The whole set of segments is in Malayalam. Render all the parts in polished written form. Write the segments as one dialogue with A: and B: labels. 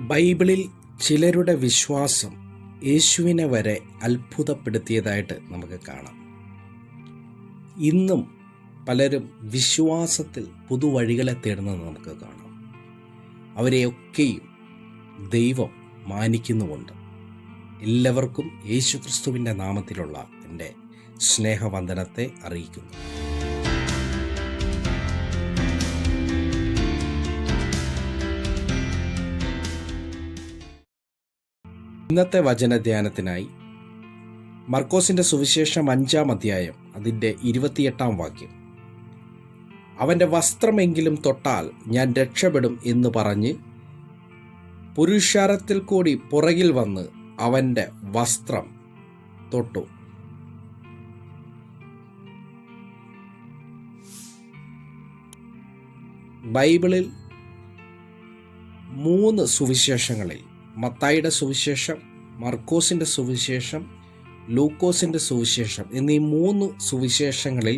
A: ബൈബിളിൽ ചിലരുടെ വിശ്വാസം യേശുവിനെ വരെ അത്ഭുതപ്പെടുത്തിയതായിട്ട് നമുക്ക് കാണാം. ഇന്നും പലരും വിശ്വാസത്തിൽ പുതുവഴികളെ തേടുന്നത് നമുക്ക് കാണാം. അവരെയൊക്കെയും ദൈവം മാനിക്കുന്നുമുണ്ട്. എല്ലാവർക്കും യേശുക്രിസ്തുവിൻ്റെ നാമത്തിലുള്ള എൻ്റെ സ്നേഹവന്ദനത്തെ അറിയിക്കുന്നു. ഇന്നത്തെ വചനധ്യാനത്തിനായി മർക്കോസിൻ്റെ സുവിശേഷം 5-ാം അധ്യായം അതിൻ്റെ 28-ാം വാക്യം. അവൻ്റെ വസ്ത്രമെങ്കിലും തൊട്ടാൽ ഞാൻ രക്ഷപ്പെടും എന്ന് പറഞ്ഞ് പുരുഷാരത്തിൽ കൂടി പുറകിൽ വന്ന് അവൻ്റെ വസ്ത്രം തൊട്ടു. ബൈബിളിൽ 3 സുവിശേഷങ്ങളിൽ മത്തായിയുടെ സുവിശേഷം, മർക്കോസിൻ്റെ സുവിശേഷം, ലൂക്കോസിൻ്റെ സുവിശേഷം എന്നീ 3 സുവിശേഷങ്ങളിൽ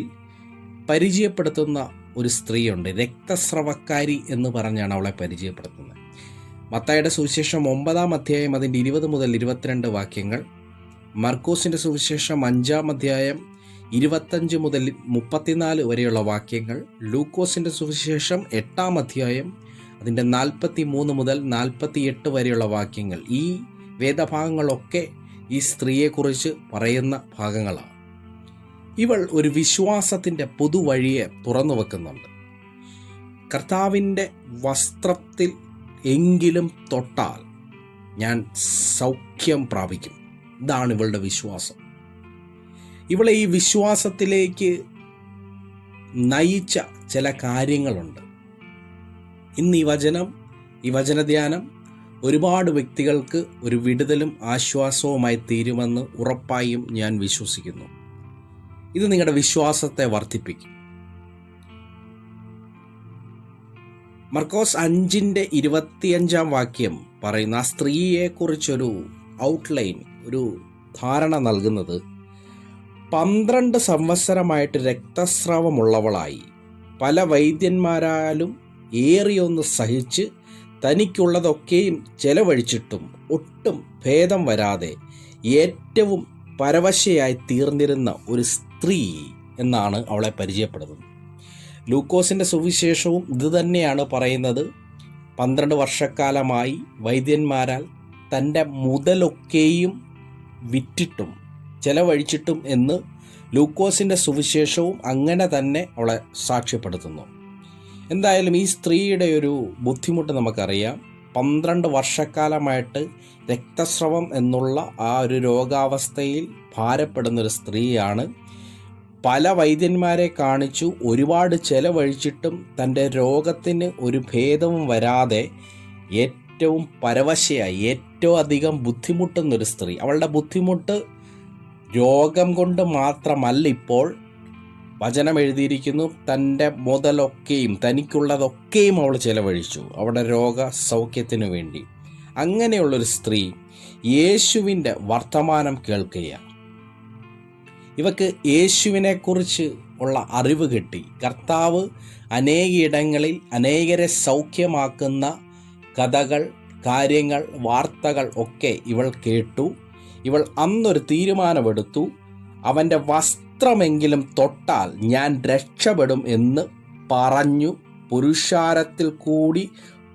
A: പരിചയപ്പെടുത്തുന്ന ഒരു സ്ത്രീയുണ്ട്. രക്തസ്രവക്കാരി എന്ന് പറഞ്ഞാണ് അവളെ പരിചയപ്പെടുത്തുന്നത്. മത്തായിയുടെ സുവിശേഷം 9-ാം അധ്യായം അതിൻ്റെ 20 മുതൽ 22 വാക്യങ്ങൾ, മർക്കോസിൻ്റെ സുവിശേഷം 5-ാം അധ്യായം 25 മുതൽ 34 വരെയുള്ള വാക്യങ്ങൾ, ലൂക്കോസിൻ്റെ സുവിശേഷം 8-ാം അധ്യായം അതിൻ്റെ 43 മുതൽ 48 വരെയുള്ള വാക്യങ്ങൾ. ഈ വേദഭാഗങ്ങളൊക്കെ ഈ സ്ത്രീയെക്കുറിച്ച് പറയുന്ന ഭാഗങ്ങളാണ്. ഇവൾ ഒരു വിശ്വാസത്തിൻ്റെ പുതുവഴിയെ തുറന്നു വെക്കുന്നുണ്ട്. കർത്താവിൻ്റെ വസ്ത്രത്തിൽ എങ്കിലും തൊട്ടാൽ ഞാൻ സൗഖ്യം പ്രാപിക്കും. ഇതാണ് ഇവളുടെ വിശ്വാസം. ഇവളെ ഈ വിശ്വാസത്തിലേക്ക് നയിച്ച ചില കാര്യങ്ങളുണ്ട്. ഇന്ന് ഈ വചനധ്യാനം ഒരുപാട് വ്യക്തികൾക്ക് ഒരു വിടുതലും ആശ്വാസവുമായി തീരുമെന്ന് ഉറപ്പായും ഞാൻ വിശ്വസിക്കുന്നു. ഇത് നിങ്ങളുടെ വിശ്വാസത്തെ വർദ്ധിപ്പിക്കും. മർക്കോസ് 5-ന്റെ 25-ാം വാക്യം പറയുന്ന ആ സ്ത്രീയെക്കുറിച്ചൊരു ഔട്ട്ലൈൻ, ഒരു ധാരണ നൽകുന്നത്, 12 സംവത്സരമായിട്ട് രക്തസ്രാവമുള്ളവളായി പല വൈദ്യന്മാരാലും ഏറിയൊന്ന് സഹിച്ച് തനിക്കുള്ളതൊക്കെയും ചെലവഴിച്ചിട്ടും ഒട്ടും ഭേദം വരാതെ ഏറ്റവും പരവശയായി തീർന്നിരുന്ന ഒരു സ്ത്രീ എന്നാണ് അവളെ പരിചയപ്പെടുന്നത്. ലൂക്കോസിൻ്റെ സുവിശേഷവും ഇത് തന്നെയാണ് പറയുന്നത്. 12 വർഷക്കാലമായി വൈദ്യന്മാരാൽ തൻ്റെ മുതലൊക്കെയും വിറ്റിട്ടും ചെലവഴിച്ചിട്ടും എന്ന് ലൂക്കോസിൻ്റെ സുവിശേഷവും അങ്ങനെ തന്നെ അവളെ സാക്ഷ്യപ്പെടുത്തുന്നു. എന്തായാലും ഈ സ്ത്രീയുടെ ഒരു ബുദ്ധിമുട്ട് നമുക്കറിയാം. 12 വർഷക്കാലമായിട്ട് രക്തസ്രവം എന്നുള്ള ആ ഒരു രോഗാവസ്ഥയിൽ ഭാരപ്പെടുന്നൊരു സ്ത്രീയാണ്. പല വൈദ്യന്മാരെ കാണിച്ചു, ഒരുപാട് ചെലവഴിച്ചിട്ടും തൻ്റെ രോഗത്തിന് ഒരു ഭേദവും വരാതെ ഏറ്റവും പരവശയായി ഏറ്റവും അധികം ബുദ്ധിമുട്ടുന്നൊരു സ്ത്രീ. അവളുടെ ബുദ്ധിമുട്ട് രോഗം കൊണ്ട് മാത്രമല്ല. ഇപ്പോൾ വചനം എഴുതിയിരിക്കുന്നു, തൻ്റെ മുതലൊക്കെയും തനിക്കുള്ളതൊക്കെയും അവൾ ചെലവഴിച്ചു അവളുടെ രോഗസൗഖ്യത്തിനു വേണ്ടി. അങ്ങനെയുള്ളൊരു സ്ത്രീ യേശുവിൻ്റെ വർത്തമാനം കേൾക്കുകയാണ്. ഇവക്ക് യേശുവിനെക്കുറിച്ച് ഉള്ള അറിവ് കിട്ടി. കർത്താവ് അനേകയിടങ്ങളിൽ അനേകരെ സൗഖ്യമാക്കുന്ന കഥകൾ, കാര്യങ്ങൾ, വാർത്തകൾ ഒക്കെ ഇവൾ കേട്ടു. ഇവൾ അന്നൊരു തീരുമാനമെടുത്തു, അവൻ്റെ വസ്ത്രമെങ്കിലും തൊട്ടാൽ ഞാൻ രക്ഷപ്പെടും എന്ന് പറഞ്ഞു പുരുഷാരത്തിൽ കൂടി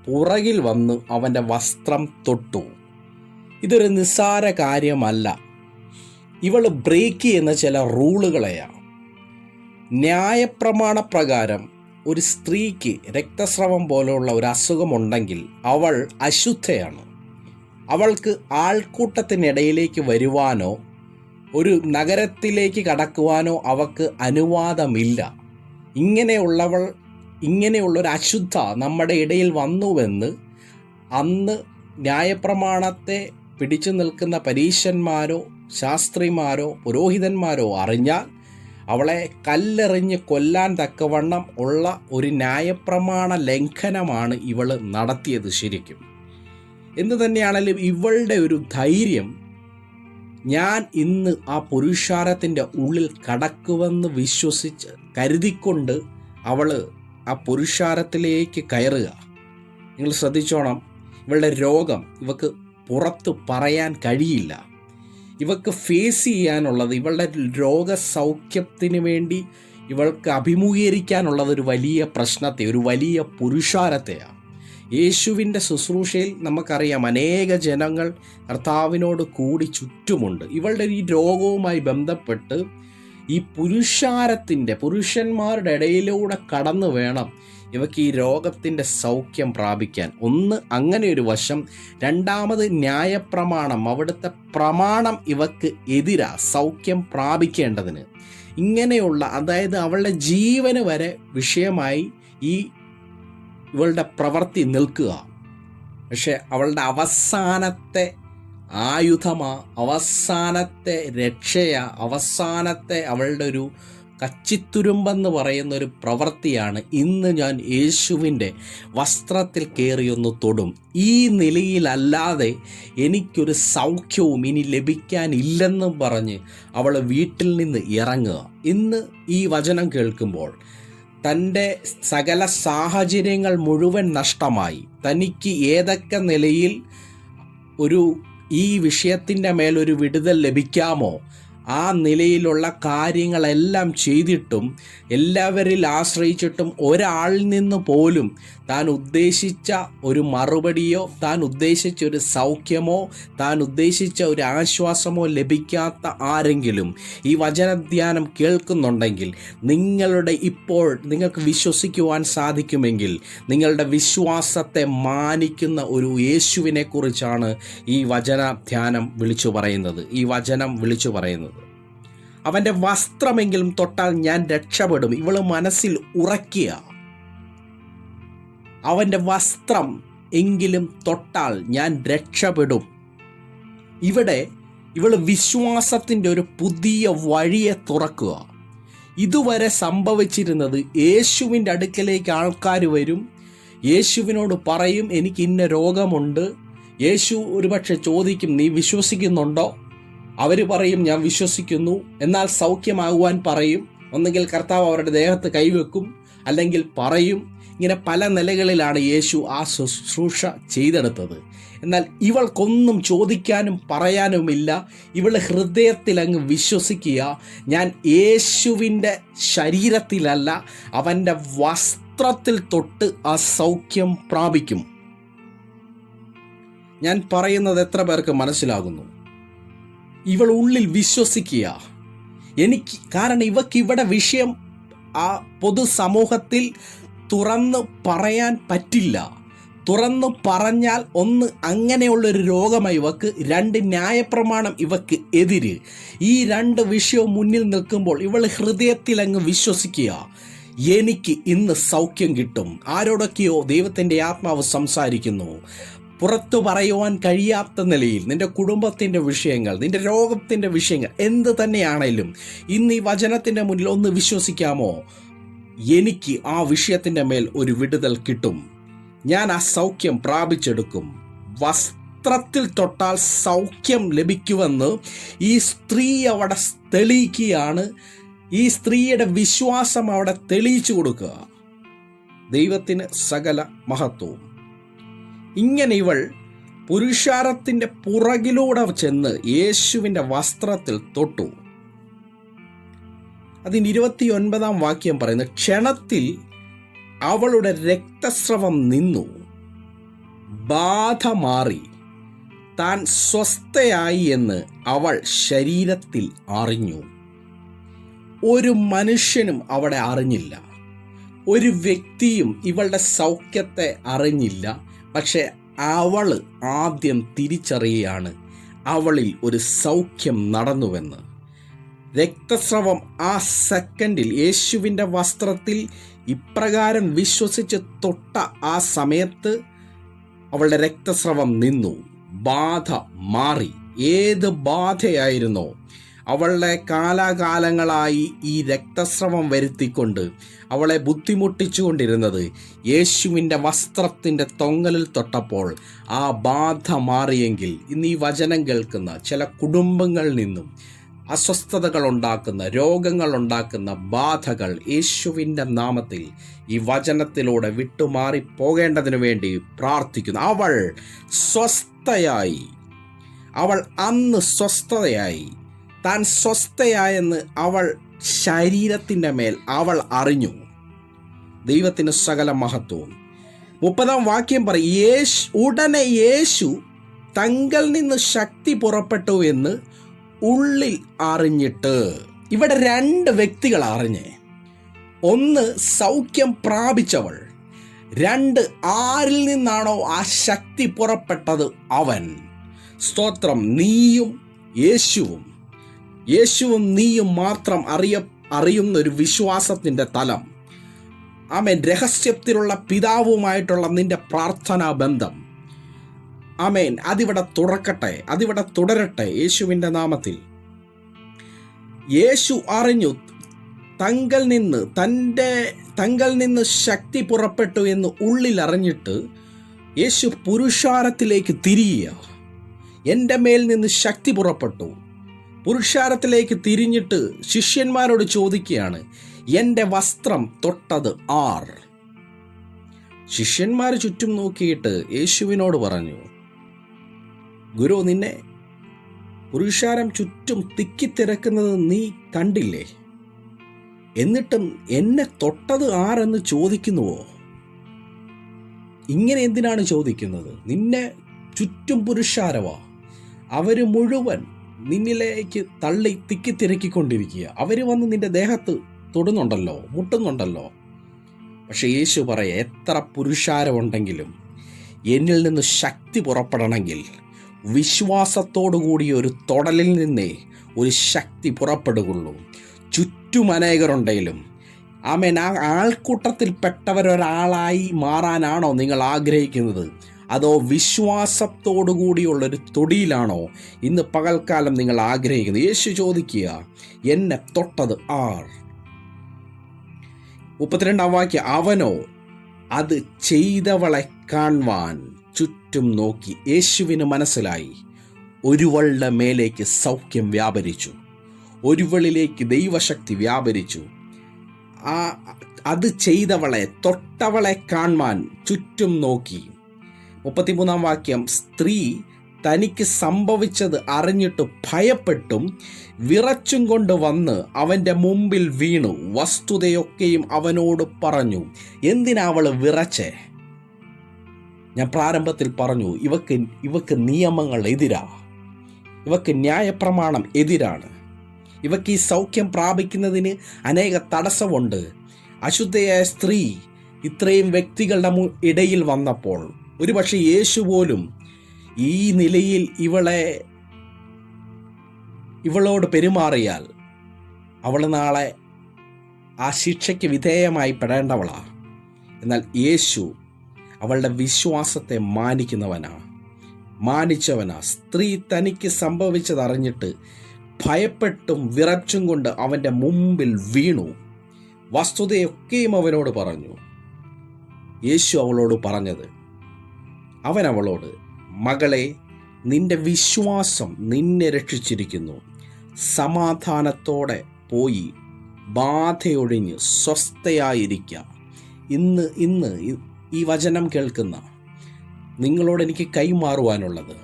A: പുറകിൽ വന്ന് അവൻ്റെ വസ്ത്രം തൊട്ടു. ഇതൊരു നിസ്സാര കാര്യമല്ല. ഇവൾ ബ്രേക്ക് ചെയ്യുന്ന ചില റൂളുകളെയാണ്. ന്യായപ്രമാണപ്രകാരം ഒരു സ്ത്രീക്ക് രക്തസ്രവം പോലെയുള്ള ഒരു അസുഖമുണ്ടെങ്കിൽ അവൾ അശുദ്ധയാണ്. അവൾക്ക് ആൾക്കൂട്ടത്തിനിടയിലേക്ക് വരുവാനോ ഒരു നഗരത്തിലേക്ക് കടക്കുവാനോ അവൾക്ക് അനുവാദമില്ല. ഇങ്ങനെയുള്ളൊരു അശുദ്ധ നമ്മുടെ ഇടയിൽ വന്നുവെന്ന് അന്ന് ന്യായപ്രമാണത്തെ പിടിച്ചു നിൽക്കുന്ന പരീശന്മാരോ ശാസ്ത്രിമാരോ പുരോഹിതന്മാരോ അറിഞ്ഞാൽ അവളെ കല്ലെറിഞ്ഞ് കൊല്ലാൻ തക്കവണ്ണം ഉള്ള ഒരു ന്യായപ്രമാണ ലംഘനമാണ് ഇവൾ നടത്തിയത്. ശരിക്കും എന്ന് തന്നെയാണെങ്കിലും ഇവളുടെ ഒരു ധൈര്യം, ഞാൻ ഇന്ന് ആ പുരുഷാരത്തിൻ്റെ ഉള്ളിൽ കടക്കുമെന്ന് വിശ്വസിച്ച് കരുതിക്കൊണ്ട് അവൾ ആ പുരുഷാരത്തിലേക്ക് കയറുക. നിങ്ങൾ ശ്രദ്ധിച്ചോണം, ഇവളുടെ രോഗം ഇവക്ക് പുറത്ത് പറയാൻ കഴിയില്ല. ഇവക്ക് ഫേസ് ചെയ്യാനുള്ളത്, ഇവളുടെ രോഗസൗഖ്യത്തിന് വേണ്ടി ഇവൾക്ക് അഭിമുഖീകരിക്കാനുള്ളത് ഒരു വലിയ പ്രശ്നത്തെ, ഒരു വലിയ പുരുഷാരത്തെയാണ്. യേശുവിൻ്റെ ശുശ്രൂഷയിൽ നമുക്കറിയാം അനേക ജനങ്ങൾ കർത്താവിനോട് കൂടി ചുറ്റുമുണ്ട്. ഇവളുടെ ഈ രോഗവുമായി ബന്ധപ്പെട്ട് ഈ പുരുഷന്മാരുടെ ഇടയിലൂടെ കടന്നു വേണം ഇവയ്ക്ക് ഈ രോഗത്തിൻ്റെ സൗഖ്യം പ്രാപിക്കാൻ. ഒന്ന് അങ്ങനെ ഒരു വശം. രണ്ടാമത് ന്യായപ്രമാണം, അവിടുത്തെ പ്രമാണം ഇവക്ക് എതിരാ സൗഖ്യം പ്രാപിക്കേണ്ടതിന്. ഇങ്ങനെയുള്ള, അതായത് അവളുടെ ജീവന് വരെ വിഷയമായി ഈ ഇവളുടെ പ്രവൃത്തി നിൽക്കുക. പക്ഷെ അവളുടെ അവസാനത്തെ ആയുധമാ, അവസാനത്തെ രക്ഷയാ, അവസാനത്തെ അവളുടെ ഒരു കച്ചിത്തുരുമ്പെന്ന് പറയുന്ന ഒരു പ്രവൃത്തിയാണ്, ഇന്ന് ഞാൻ യേശുവിൻ്റെ വസ്ത്രത്തിൽ കയറിയൊന്ന് തൊടും, ഈ നിലയിലല്ലാതെ എനിക്കൊരു സൗഖ്യവും ഇനി ലഭിക്കാനില്ലെന്നും പറഞ്ഞ് അവൾ വീട്ടിൽ നിന്ന് ഇറങ്ങുക. ഇന്ന് ഈ വചനം കേൾക്കുമ്പോൾ തൻ്റെ സകല സാഹചര്യങ്ങൾ മുഴുവൻ നഷ്ടമായി, തനിക്ക് ഏതൊക്കെ നിലയിൽ ഈ വിഷയത്തിൻ്റെ മേലൊരു വിടുതൽ ലഭിക്കാമോ ആ നിലയിലുള്ള കാര്യങ്ങളെല്ലാം ചെയ്തിട്ടും എല്ലാവരിൽ ആശ്രയിച്ചിട്ടും ഒരാളിൽ നിന്ന് പോലും താൻ ഉദ്ദേശിച്ച ഒരു മറുപടിയോ, താൻ ഉദ്ദേശിച്ച ഒരു സൗഖ്യമോ, താൻ ഉദ്ദേശിച്ച ഒരു ആശ്വാസമോ ലഭിക്കാത്ത ആരെങ്കിലും ഈ വചനധ്യാനം കേൾക്കുന്നുണ്ടെങ്കിൽ, നിങ്ങൾക്ക് വിശ്വസിക്കുവാൻ സാധിക്കുമെങ്കിൽ നിങ്ങളുടെ വിശ്വാസത്തെ മാനിക്കുന്ന ഒരു യേശുവിനെ കുറിച്ചാണ് ഈ വചനധ്യാനം വിളിച്ചു പറയുന്നത്, ഈ വചനം വിളിച്ചു പറയുന്നത്. അവൻ്റെ വസ്ത്രമെങ്കിലും തൊട്ടാൽ ഞാൻ രക്ഷപ്പെടും. ഇവള് മനസ്സിൽ ഉറക്കുക, അവൻ്റെ വസ്ത്രം എങ്കിലും തൊട്ടാൽ ഞാൻ രക്ഷപ്പെടും. ഇവിടെ ഇവള് വിശ്വാസത്തിൻ്റെ ഒരു പുതിയ വഴിയെ തുറക്കുക. ഇതുവരെ സംഭവിച്ചിരുന്നത്, യേശുവിൻ്റെ അടുക്കലേക്ക് ആൾക്കാർ വരും, യേശുവിനോട് പറയും എനിക്ക് ഇന്ന രോഗമുണ്ട്. യേശു ഒരുപക്ഷെ ചോദിക്കും നീ വിശ്വസിക്കുന്നുണ്ടോ? അവർ പറയും ഞാൻ വിശ്വസിക്കുന്നു. എന്നാൽ സൗഖ്യമാകുവാൻ പറയും. ഒന്നുകിൽ കർത്താവ് അവരുടെ ദേഹത്ത് കൈവെക്കും, അല്ലെങ്കിൽ പറയും. ഇങ്ങനെ പല നിലകളിലാണ് യേശു ആ ശുശ്രൂഷ ചെയ്തെടുത്തത്. എന്നാൽ ഇവൾക്കൊന്നും ചോദിക്കാനും പറയാനുമില്ല. ഇവൾ ഹൃദയത്തിൽ അങ്ങ് വിശ്വസിക്കുക, ഞാൻ യേശുവിൻ്റെ ശരീരത്തിലല്ല അവൻ്റെ വസ്ത്രത്തിൽ തൊട്ട് ആ സൗഖ്യം പ്രാപിക്കും. ഞാൻ പറയുന്നത് എത്ര പേർക്ക് മനസ്സിലാകുന്നു? ഇവൾ ഉള്ളിൽ വിശ്വസിക്കുക. കാരണം ഇവക്കിവിടെ വിഷയം ആ പൊതുസമൂഹത്തിൽ തുറന്ന് പറയാൻ പറ്റില്ല. തുറന്നു പറഞ്ഞാൽ ഒന്ന് അങ്ങനെയുള്ളൊരു രോഗമായി ഇവക്ക്, രണ്ട് ന്യായപ്രമാണം ഇവക്ക് എതിര്. ഈ രണ്ട് വിഷയവും മുന്നിൽ നിൽക്കുമ്പോൾ ഇവൾ ഹൃദയത്തിൽ അങ്ങ് വിശ്വസിക്കുക, എനിക്ക് ഇന്ന് സൗഖ്യം കിട്ടും. ആരോടൊക്കെയോ ദൈവത്തിൻ്റെ ആത്മാവ് സംസാരിക്കുന്നു. പുറത്തു പറയുവാൻ കഴിയാത്ത നിലയിൽ നിൻ്റെ കുടുംബത്തിൻ്റെ വിഷയങ്ങൾ, നിൻ്റെ രോഗത്തിൻ്റെ വിഷയങ്ങൾ എന്ത് തന്നെയാണേലും ഇന്ന് ഈ വചനത്തിൻ്റെ മുന്നിൽ ഒന്ന് വിശ്വസിക്കാമോ? എനിക്ക് ആ വിഷയത്തിൻ്റെ മേൽ ഒരു വിടുതൽ കിട്ടും. ഞാൻ ആ സൗഖ്യം പ്രാപിച്ചെടുക്കും. വസ്ത്രത്തിൽ തൊട്ടാൽ സൗഖ്യം ലഭിക്കുമെന്ന് ഈ സ്ത്രീ അവിടെ തെളിയിക്കുകയാണ്. ഈ സ്ത്രീയുടെ വിശ്വാസം അവിടെ തെളിയിച്ചു കൊടുക്കുക. ദൈവത്തിന് സകല മഹത്വവും. ഇങ്ങനെ ഇവൾ പുരുഷാരത്തിൻ്റെ പുറകിലൂടെ ചെന്ന് യേശുവിൻ്റെ വസ്ത്രത്തിൽ തൊട്ടു. അതിന് 29-ാം വാക്യം പറയുന്നത്, ക്ഷണത്തിൽ അവളുടെ രക്തസ്രവം നിന്നു, ബാധ മാറി, താൻ സ്വസ്ഥയായി എന്ന് അവൾ ശരീരത്തിൽ അറിഞ്ഞു. ഒരു മനുഷ്യനും അവിടെ അറിഞ്ഞില്ല, ഒരു വ്യക്തിയും ഇവളുടെ സൗഖ്യത്തെ അറിഞ്ഞില്ല. പക്ഷെ അവൾ ആദ്യം തിരിച്ചറിയുകയാണ് അവളിൽ ഒരു സൗഖ്യം നടന്നുവെന്ന്. രക്തസ്രവം ആ സെക്കൻഡിൽ യേശുവിൻ്റെ വസ്ത്രത്തിൽ ഇപ്രകാരം വിശ്വസിച്ച് തൊട്ട ആ സമയത്ത് അവളുടെ രക്തസ്രവം നിന്നു, ബാധ മാറി. ഏത് ബാധയായിരുന്നോ അവളുടെ കാലാകാലങ്ങളായി ഈ രക്തസ്രവം വരുത്തിക്കൊണ്ട് അവളെ ബുദ്ധിമുട്ടിച്ചുകൊണ്ടിരുന്നത്, യേശുവിൻ്റെ വസ്ത്രത്തിൻ്റെ തൊങ്ങലിൽ തൊട്ടപ്പോൾ ആ ബാധ മാറിയെങ്കിൽ ഇന്ന് ഈ വചനം കേൾക്കുന്ന ചില കുടുംബങ്ങളിൽ നിന്നും അസ്വസ്ഥതകൾ ഉണ്ടാക്കുന്ന, രോഗങ്ങൾ ഉണ്ടാക്കുന്ന ബാധകൾ യേശുവിൻ്റെ നാമത്തിൽ ഈ വചനത്തിലൂടെ വിട്ടുമാറി പോകേണ്ടതിനു വേണ്ടി പ്രാർത്ഥിക്കുന്നു. അവൾ സ്വസ്ഥയായി. അവൾ അന്ന് സ്വസ്ഥതയായി. താൻ സ്വസ്ഥയായെന്ന് അവൾ ശരീരത്തിൻ്റെ മേൽ അവൾ അറിഞ്ഞു. ദൈവത്തിന് സകല മഹത്വവും. 30-ാം വാക്യം പറയും, ഉടനെ യേശു തങ്കൽ നിന്ന് ശക്തി പുറപ്പെട്ടു എന്ന് ഉള്ളിൽ അറിഞ്ഞിട്ട്. ഇവിടെ 2 വ്യക്തികൾ അറിഞ്ഞേ. ഒന്ന് സൗഖ്യം പ്രാപിച്ചവൾ, 2 ആരിൽ നിന്നാണോ ആ ശക്തി പുറപ്പെട്ടത് അവൻ. സ്തോത്രം. നീയും യേശുവും നീയും മാത്രം അറിയുന്നൊരു വിശ്വാസത്തിൻ്റെ തലം. ആമേൻ. രഹസ്യത്തിലുള്ള പിതാവുമായിട്ടുള്ള നിന്റെ പ്രാർത്ഥനാ ബന്ധം. ആമേൻ. അതിവിടെ തുറക്കട്ടെ, അതിവിടെ തുടരട്ടെ യേശുവിൻ്റെ നാമത്തിൽ. യേശു അറിഞ്ഞു തങ്കൽ നിന്ന് ശക്തി പുറപ്പെട്ടു എന്ന് ഉള്ളിൽ അറിഞ്ഞിട്ട് യേശു പുരുഷാരത്തിലേക്ക് തിരിയുക. എൻ്റെ മേൽ നിന്ന് ശക്തി പുറപ്പെട്ടു. പുരുഷാരത്തിലേക്ക് തിരിഞ്ഞിട്ട് ശിഷ്യന്മാരോട് ചോദിക്കുകയാണ്, എൻ്റെ വസ്ത്രം തൊട്ടത് ആർ? ശിഷ്യന്മാർ ചുറ്റും നോക്കിയിട്ട് യേശുവിനോട് പറഞ്ഞു, ഗുരു, നിന്നെ പുരുഷാരം ചുറ്റും തിക്കിത്തിരക്കുന്നത് നീ കണ്ടില്ലേ? എന്നിട്ടും എന്നെ തൊട്ടത് ആരെന്ന് ചോദിക്കുന്നുവോ? ഇങ്ങനെ എന്തിനാണ് ചോദിക്കുന്നത്? നിന്നെ ചുറ്റും പുരുഷാരവാ. അവർ മുഴുവൻ നിന്നിലേക്ക് തള്ളി തിക്കിത്തിരക്കിക്കൊണ്ടിരിക്കുക. അവർ വന്ന് നിന്റെ ദേഹത്ത് തൊടുന്നുണ്ടല്ലോ, മുട്ടുന്നുണ്ടല്ലോ. പക്ഷെ യേശു പറയാം, എത്ര പുരുഷാരമുണ്ടെങ്കിലും എന്നിൽ നിന്ന് ശക്തി പുറപ്പെടണമെങ്കിൽ വിശ്വാസത്തോടു കൂടിയ ഒരു തൊടലിൽ നിന്നേ ഒരു ശക്തി പുറപ്പെടുകയുള്ളൂ. ചുറ്റും അനേകരുണ്ടെങ്കിലും ആമേൻ, ആ ആൾക്കൂട്ടത്തിൽപ്പെട്ടവരൊരാളായി മാറാനാണോ നിങ്ങൾ ആഗ്രഹിക്കുന്നത്? അതോ വിശ്വാസത്തോടു കൂടിയുള്ളൊരു തൊടിയിലാണോ ഇന്ന് പകൽക്കാലം നിങ്ങൾ ആഗ്രഹിക്കുന്നത്? യേശു ചോദിക്കുക, എന്നെ തൊട്ടത് ആർ? 32-ാം വാക്യം, അവനോ അത് ചെയ്തവളെ കാണുവാൻ ചുറ്റും നോക്കി. യേശുവിന് മനസ്സിലായി, ഒരുവളുടെ മേലേക്ക് സൗഖ്യം വ്യാപരിച്ചു, ഒരുവളിലേക്ക് ദൈവശക്തി വ്യാപരിച്ചു. അത് ചെയ്തവളെ, തൊട്ടവളെ കാണുവാൻ ചുറ്റും നോക്കി. 33-ാം വാക്യം, സ്ത്രീ തനിക്ക് സംഭവിച്ചത് അറിഞ്ഞിട്ട് ഭയപ്പെട്ടും വിറച്ചും കൊണ്ട് വന്ന് അവൻ്റെ മുമ്പിൽ വീണു വസ്തുതയൊക്കെയും അവനോട് പറഞ്ഞു. എന്തിനാ അവൾ വിറച്ചേ? ഞാൻ പ്രാരംഭത്തിൽ പറഞ്ഞു, ഇവക്ക് നിയമങ്ങൾ എതിരാ, ഇവക്ക് ന്യായപ്രമാണം എതിരാണ്, ഇവക്ക് ഈ സൗഖ്യം പ്രാപിക്കുന്നതിന് അനേക തടസ്സമുണ്ട്. അശുദ്ധയായ സ്ത്രീ ഇത്രയും വ്യക്തികളുടെ ഇടയിൽ വന്നപ്പോൾ ഒരുപക്ഷെ യേശു പോലും ഈ നിലയിൽ ഇവളോട് പെരുമാറിയാൽ അവൾ നാളെ ആ ശിക്ഷയ്ക്ക് വിധേയമായി പെടേണ്ടവളാ. എന്നാൽ യേശു അവളുടെ വിശ്വാസത്തെ മാനിച്ചവനാ. സ്ത്രീ തനിക്ക് സംഭവിച്ചതറിഞ്ഞിട്ട് ഭയപ്പെട്ടും വിറച്ചും കൊണ്ട് അവൻ്റെ മുമ്പിൽ വീണു വസ്തുതയൊക്കെയും അവനോട് പറഞ്ഞു. യേശു അവളോട് പറഞ്ഞത്, അവൻ അവളോട്, മകളെ, നിന്റെ വിശ്വാസം നിന്നെ രക്ഷിച്ചിരിക്കുന്നു. സമാധാനത്തോടെ പോയി ബാധയൊഴിഞ്ഞ് സ്വസ്ഥയായിരിക്കുക. ഇന്ന് ഈ വചനം കേൾക്കുന്ന നിങ്ങളോട് എനിക്ക് കൈമാറുവാനുള്ളത്,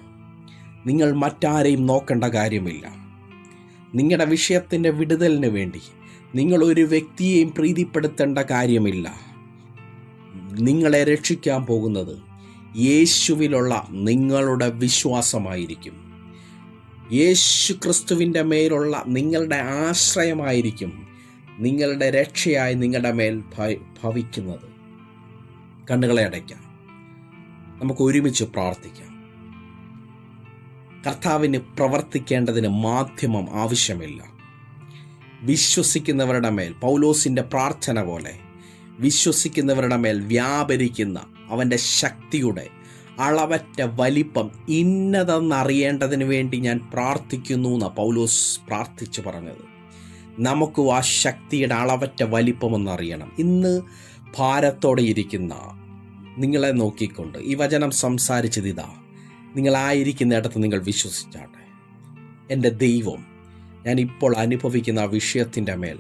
A: നിങ്ങൾ മറ്റാരെയും നോക്കേണ്ട കാര്യമില്ല. നിങ്ങളുടെ വിഷയത്തിൻ്റെ വിടുതലിന് വേണ്ടി നിങ്ങളൊരു വ്യക്തിയെയും പ്രീതിപ്പെടുത്തേണ്ട കാര്യമില്ല. നിങ്ങളെ രക്ഷിക്കാൻ പോകുന്നത് യേശുവിലുള്ള നിങ്ങളുടെ വിശ്വാസമായിരിക്കും. യേശു ക്രിസ്തുവിൻ്റെ മേലുള്ള നിങ്ങളുടെ ആശ്രയമായിരിക്കും നിങ്ങളുടെ രക്ഷയായി നിങ്ങളുടെ മേൽ ഭവിക്കുന്നത്. കണ്ണുകളെ അടയ്ക്കാം, നമുക്ക് ഒരുമിച്ച് പ്രാർത്ഥിക്കാം. കർത്താവിന് പ്രവർത്തിക്കേണ്ടതിന് മാധ്യമം ആവശ്യമില്ല. വിശ്വസിക്കുന്നവരുടെ മേൽ പൗലോസിൻ്റെ പ്രാർത്ഥന പോലെ വിശ്വസിക്കുന്നവരുടെ മേൽ വ്യാപരിക്കുന്ന അവൻ്റെ ശക്തിയുടെ അളവറ്റ വലിപ്പം ഇന്നതെന്നറിയേണ്ടതിന് വേണ്ടി ഞാൻ പ്രാർത്ഥിക്കുന്നു എന്നാണ് പൗലോസ് പ്രാർത്ഥിച്ചു പറഞ്ഞത്. നമുക്കും ആ ശക്തിയുടെ അളവറ്റ വലിപ്പമെന്നറിയണം. ഇന്ന് ഭാരത്തോടെ ഇരിക്കുന്ന നിങ്ങളെ നോക്കിക്കൊണ്ട് ഈ വചനം സംസാരിച്ചത് ഇതാ, നിങ്ങളായിരിക്കുന്നിടത്ത് നിങ്ങൾ വിശ്വസിച്ചാട്ടെ. എൻ്റെ ദൈവം ഞാൻ ഇപ്പോൾ അനുഭവിക്കുന്ന ആ വിഷയത്തിൻ്റെ മേൽ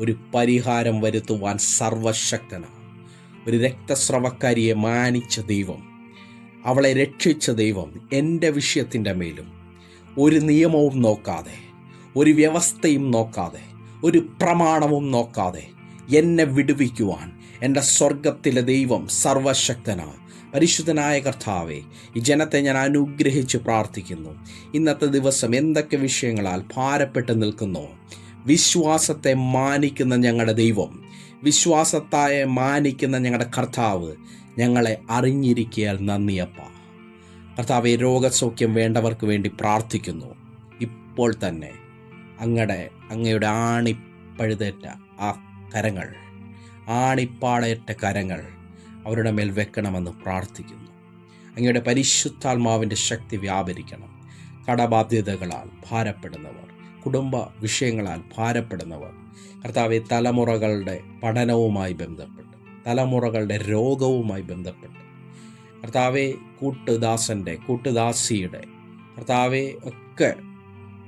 A: ഒരു പരിഹാരം വരുത്തുവാൻ സർവശക്തനാണ്. ഒരു രക്തസ്രവക്കാരിയെ മാനിച്ച ദൈവം, അവളെ രക്ഷിച്ച ദൈവം എൻ്റെ വിഷയത്തിൻ്റെ മേലും ഒരു നിയമവും നോക്കാതെ, ഒരു വ്യവസ്ഥയും നോക്കാതെ, ഒരു പ്രമാണവും നോക്കാതെ എന്നെ വിടുവിക്കുവാൻ എൻ്റെ സ്വർഗത്തിലെ ദൈവം സർവശക്തനാണ്. പരിശുദ്ധനായ കർത്താവേ, ഈ ജനത്തെ ഞാൻ അനുഗ്രഹിച്ച് പ്രാർത്ഥിക്കുന്നു. ഇന്നത്തെ ദിവസം എന്തൊക്കെ വിഷയങ്ങളാൽ ഭാരപ്പെട്ട് നിൽക്കുന്നോ, വിശ്വാസത്തെ മാനിക്കുന്ന ഞങ്ങളുടെ ദൈവം, വിശ്വാസത്തായ മാനിക്കുന്ന ഞങ്ങളുടെ കർത്താവ് ഞങ്ങളെ അറിഞ്ഞിരിക്കയാൽ നന്ദിയപ്പ. കർത്താവെ, രോഗസൗഖ്യം വേണ്ടവർക്ക് വേണ്ടി പ്രാർത്ഥിക്കുന്നു. ഇപ്പോൾ തന്നെ അങ്ങയുടെ ആണിപ്പഴുതേറ്റ ആ കരങ്ങൾ, ആണിപ്പാടേറ്റ കരങ്ങൾ അവരുടെ മേൽ വെക്കണമെന്ന് പ്രാർത്ഥിക്കുന്നു. അങ്ങയുടെ പരിശുദ്ധാത്മാവിൻ്റെ ശക്തി വ്യാപരിക്കണം. കടബാധ്യതകളാൽ ഭാരപ്പെടുന്നവർ, കുടുംബ വിഷയങ്ങളാൽ ഭാരപ്പെടുന്നവർ, കർത്താവെ, തലമുറകളുടെ പഠനവുമായി ബന്ധപ്പെട്ട്, തലമുറകളുടെ രോഗവുമായി ബന്ധപ്പെട്ട്, കർത്താവെ, കൂട്ടുദാസിയുടെ കർത്താവെ ഒക്കെ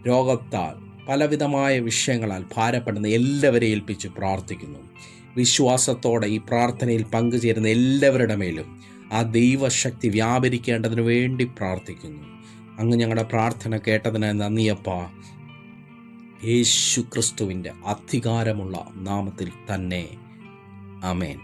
A: രോഗത്താൽ പലവിധമായ വിഷയങ്ങളാൽ ഭാരപ്പെടുന്ന എല്ലാവരെയും ഏൽപ്പിച്ച് പ്രാർത്ഥിക്കുന്നു. വിശ്വാസത്തോടെ ഈ പ്രാർത്ഥനയിൽ പങ്കുചേരുന്ന എല്ലാവരുടെ മേലും ആ ദൈവശക്തി വ്യാപരിക്കേണ്ടതിന് വേണ്ടി പ്രാർത്ഥിക്കുന്നു. അങ്ങ് ഞങ്ങളുടെ പ്രാർത്ഥന കേട്ടതിന് നന്ദിയപ്പ. യേശു ക്രിസ്തുവിൻ്റെ അധികാരമുള്ള നാമത്തിൽ തന്നെ. ആമേൻ.